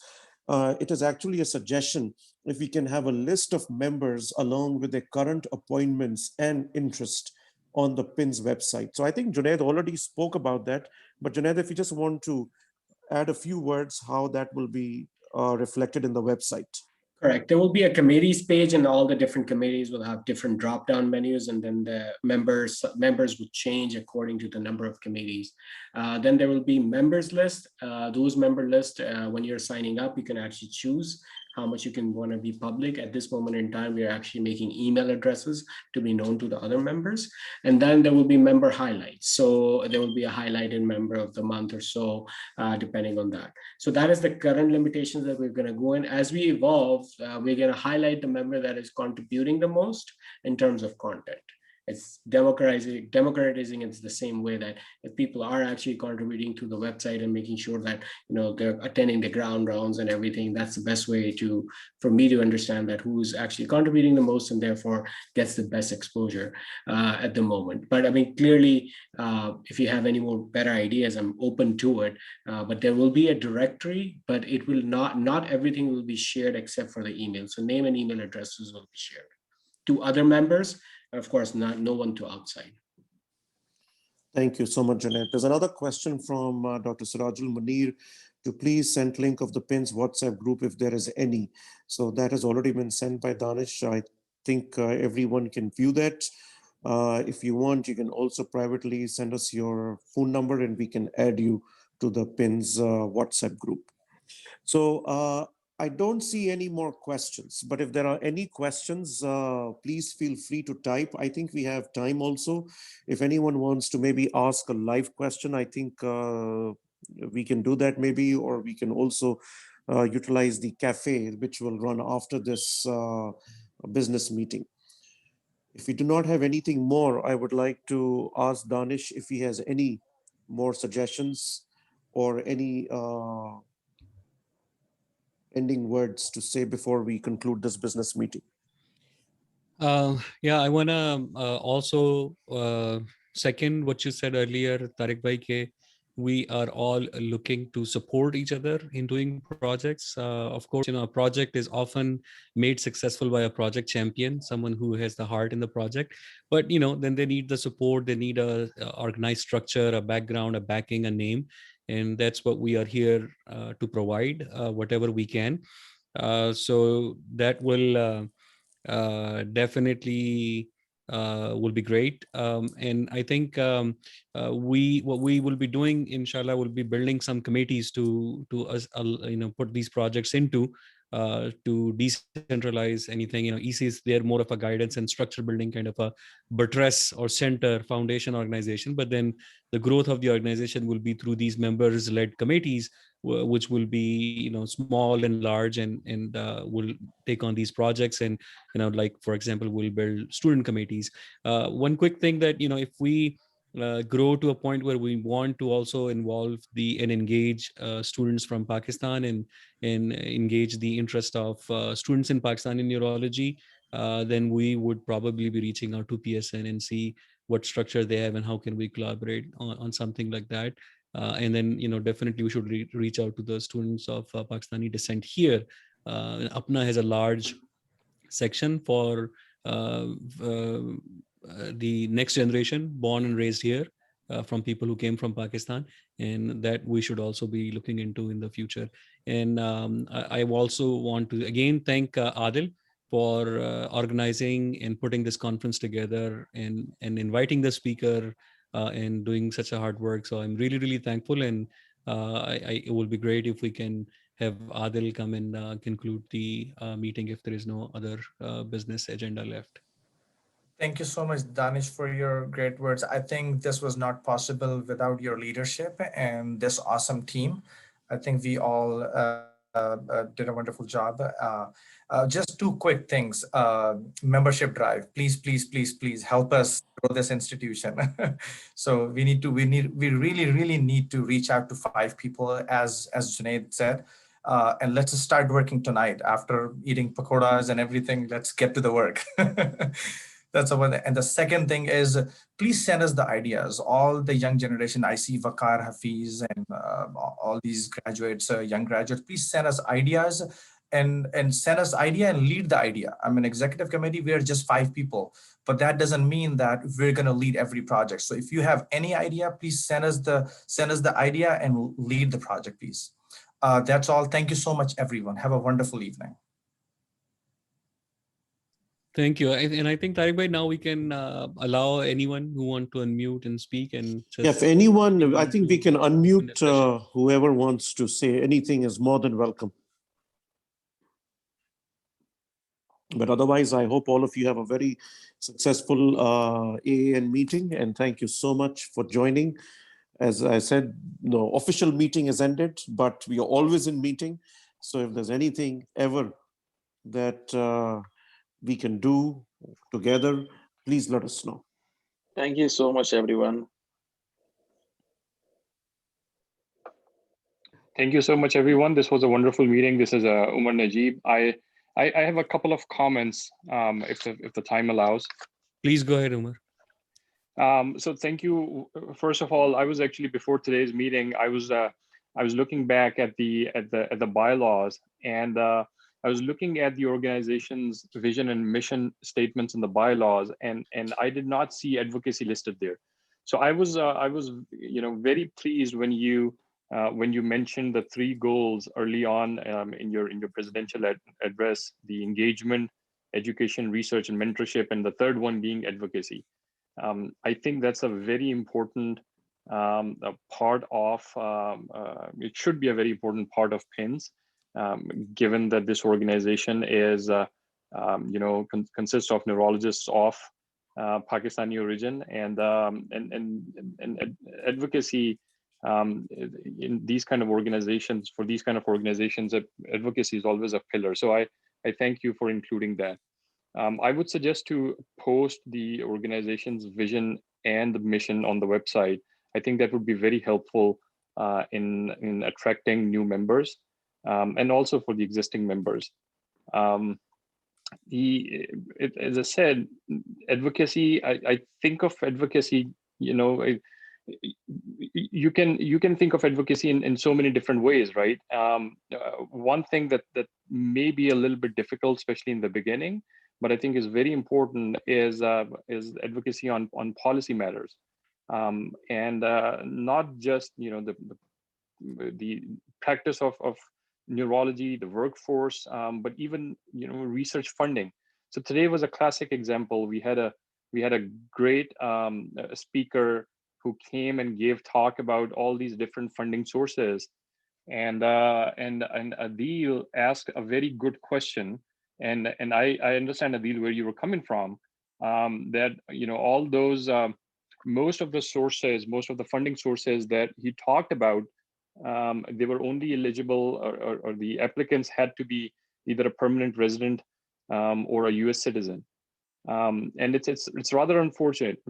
It is actually a suggestion if we can have a list of members along with their current appointments and interest on the PINS website. So I think Junaid already spoke about that, but Junaid, if you just want to add a few words, how that will be reflected in the website. Correct. There will be a committees page, and all the different committees will have different drop-down menus, and then the members will change according to the number of committees. Then there will be members list. Those member list, when you're signing up, you can actually choose how much you can want to be public. At this moment in time, we are actually making email addresses to be known to the other members. And then there will be member highlights. So there will be a highlighted member of the month or so, depending on that. So that is the current limitations that we're going to go in. As we evolve, we're going to highlight the member that is contributing the most in terms of content. It's democratizing it the same way that if people are actually contributing to the website and making sure that, you know, they're attending the ground rounds and everything, that's the best way for me to understand that who's actually contributing the most and therefore gets the best exposure at the moment. But I mean, clearly, if you have any more better ideas, I'm open to it. But there will be a directory, but it will not everything will be shared except for the email. So name and email addresses will be shared to other members. Of course, no one to outside. Thank you so much, Junaid. There's another question from Dr. Sirajul Munir to please send link of the PINS WhatsApp group if there is any. So that has already been sent by Danish. I think everyone can view that. If you want, you can also privately send us your phone number and we can add you to the PINS WhatsApp group. So I don't see any more questions, but if there are any questions, please feel free to type. I think we have time also. If anyone wants to maybe ask a live question, I think we can do that maybe, or we can also utilize the cafe, which will run after this business meeting. If we do not have anything more, I would like to ask Danish if he has any more suggestions or any ending words to say before we conclude this business meeting? Yeah, I want to also second what you said earlier, Tariq Bhai, ke we are all looking to support each other in doing projects. Of course, a project is often made successful by a project champion, someone who has the heart in the project. But, then they need the support, they need a organized structure, a background, a backing, a name. And that's what we are here to provide, whatever we can. So that will definitely will be great. And I think what we will be doing, inshallah, will be building some committees to us, put these projects into to decentralize anything. EC is there more of a guidance and structure building kind of a buttress or center foundation organization. But then the growth of the organization will be through these members-led committees, which will be small and large, and will take on these projects. And like, for example, we'll build student committees. One quick thing that if we grow to a point where we want to also involve and engage students from Pakistan, and engage the interest of students in Pakistani neurology, then we would probably be reaching out to PSN and see what structure they have and how can we collaborate on something like that. And then definitely we should reach out to the students of Pakistani descent here. Apna has a large section for the next generation born and raised here, from people who came from Pakistan, and that we should also be looking into in the future. And I also want to again thank Adil for organizing and putting this conference together, and inviting the speaker, and doing such a hard work. So I'm really, really thankful, and it will be great if we can have Adil come and conclude the meeting if there is no other business agenda left. Thank you so much, Danish, for your great words. I think this was not possible without your leadership and this awesome team. I think we all did a wonderful job. Just two quick things. Membership drive. Please, please, please, please help us grow this institution. So we really, really need to reach out to 5 people, as Junaid said. And let's just start working tonight. After eating pakoras and everything, let's get to the work. That's the one. And the second thing is, please send us the ideas. All the young generation, I see Vakar, Hafiz, and all these graduates, young graduates, please send us ideas, and send us idea and lead the idea. I'm an executive committee. We are just 5 people, but that doesn't mean that we're going to lead every project. So if you have any idea, please send us the idea and lead the project, please. That's all. Thank you so much, everyone. Have a wonderful evening. Thank you. And I think, Tariq bhai, now we can allow anyone who want to unmute and speak. And just if anyone, I think we can unmute whoever wants to say anything is more than welcome. But otherwise, I hope all of you have a very successful AAN meeting, and thank you so much for joining. As I said, no official meeting is ended, but we are always in meeting. So if there's anything ever that we can do together, please let us know. Thank you so much, everyone. Thank you so much, everyone. This was a wonderful meeting. This is Umar Najib. I have a couple of comments, if the time allows. Please go ahead, Umar. So thank you. First of all, I was actually, before today's meeting, I was looking back at the bylaws, and I was looking at the organization's vision and mission statements in the bylaws, and I did not see advocacy listed there. So I was very pleased when you mentioned the 3 goals early on in your presidential address: the engagement, education, research, and mentorship, and the third one being advocacy. I think that's a very important part of, it should be a very important part of PINS, given that this organization is, consists of neurologists of Pakistani origin, and advocacy in these kind of organizations, for these kind of organizations, advocacy is always a pillar. So I thank you for including that. I would suggest to post the organization's vision and the mission on the website. I think that would be very helpful in attracting new members. and also for the existing members. As I said, advocacy, I think of advocacy, you can think of advocacy in so many different ways, right? One thing that may be a little bit difficult, especially in the beginning, but I think is very important is advocacy on policy matters, and not just the practice of neurology, the workforce, but even research funding. So today was a classic example. We had a great speaker who came and gave talk about all these different funding sources, and Adeel asked a very good question, and I understand, Adeel, where you were coming from, that all those most of the sources, most of the funding sources that he talked about, they were only eligible, or the applicants had to be either a permanent resident or a U.S. citizen. And it's rather unfortunate,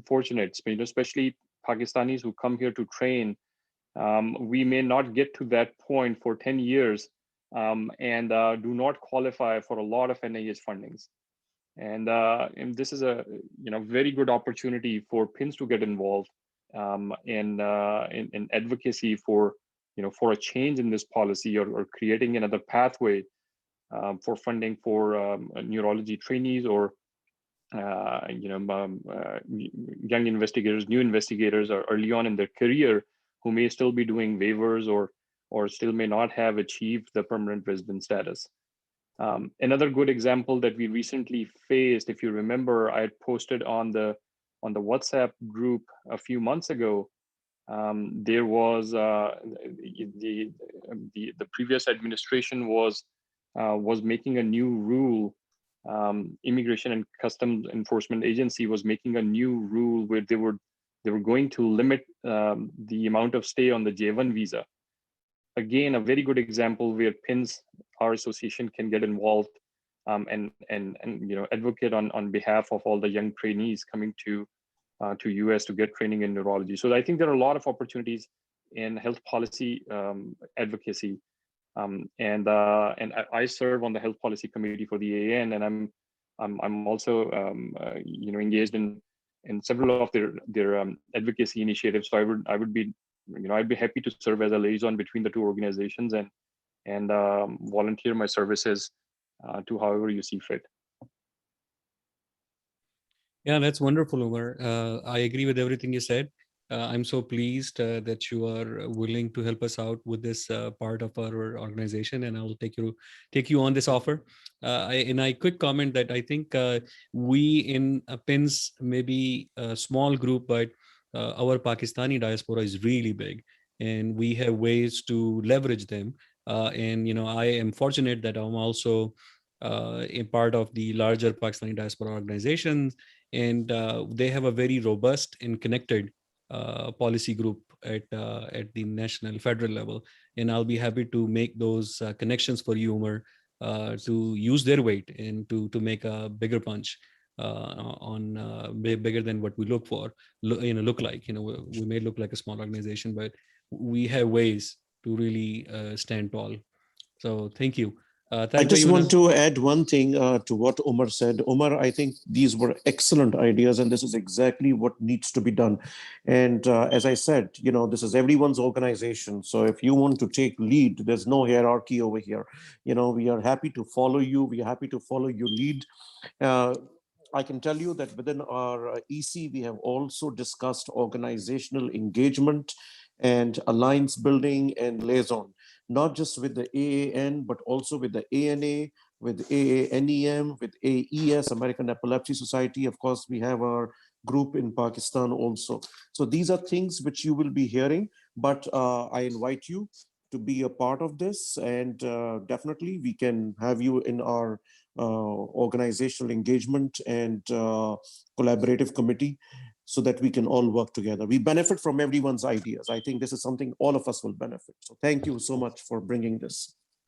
especially Pakistanis who come here to train. We may not get to that point for 10 years and do not qualify for a lot of NIH fundings. And this is a very good opportunity for PINs to get involved in advocacy for for a change in this policy, or creating another pathway for funding for neurology trainees, or young investigators, new investigators, or early on in their career, who may still be doing waivers or still may not have achieved the permanent resident status. Another good example that we recently faced, if you remember, I had posted on the WhatsApp group a few months ago. There was the previous administration was making a new rule. Immigration and Customs Enforcement Agency was making a new rule where they were going to limit the amount of stay on the J1 visa. Again, a very good example where PINS, our association, can get involved and advocate on behalf of all the young trainees coming to US to get training in neurology. So I think there are a lot of opportunities in health policy advocacy. And I serve on the health policy committee for the AAN, and I'm also engaged in several of their advocacy initiatives. So I would be I'd be happy to serve as a liaison between the two organizations and volunteer my services to however you see fit. Yeah, that's wonderful, Umar. I agree with everything you said. I'm so pleased that you are willing to help us out with this part of our organization, and I'll take you on this offer. I quick comment that I think we in PINS may be a small group, but our Pakistani diaspora is really big, and we have ways to leverage them. And I am fortunate that I'm also a part of the larger Pakistani diaspora organizations, and they have a very robust and connected policy group at the national federal level, and I'll be happy to make those connections for you, Umar, to use their weight and to make a bigger punch on bigger than what we look like. We may look like a small organization, but we have ways to really stand tall. So thank you. I just want to add one thing to what Umar said. Umar, I think these were excellent ideas, and this is exactly what needs to be done. And as I said, this is everyone's organization. So if you want to take lead, there's no hierarchy over here. We are happy to follow you. We are happy to follow your lead. I can tell you that within our EC, we have also discussed organizational engagement and alliance building and liaison, not just with the AAN, but also with the ANA, with AANEM, with AES, American Epilepsy Society. Of course, we have our group in Pakistan also. So these are things which you will be hearing, but I invite you to be a part of this, and definitely we can have you in our organizational engagement and collaborative committee, so that we can all work together. We benefit from everyone's ideas. I think this is something all of us will benefit. So thank you so much for bringing this.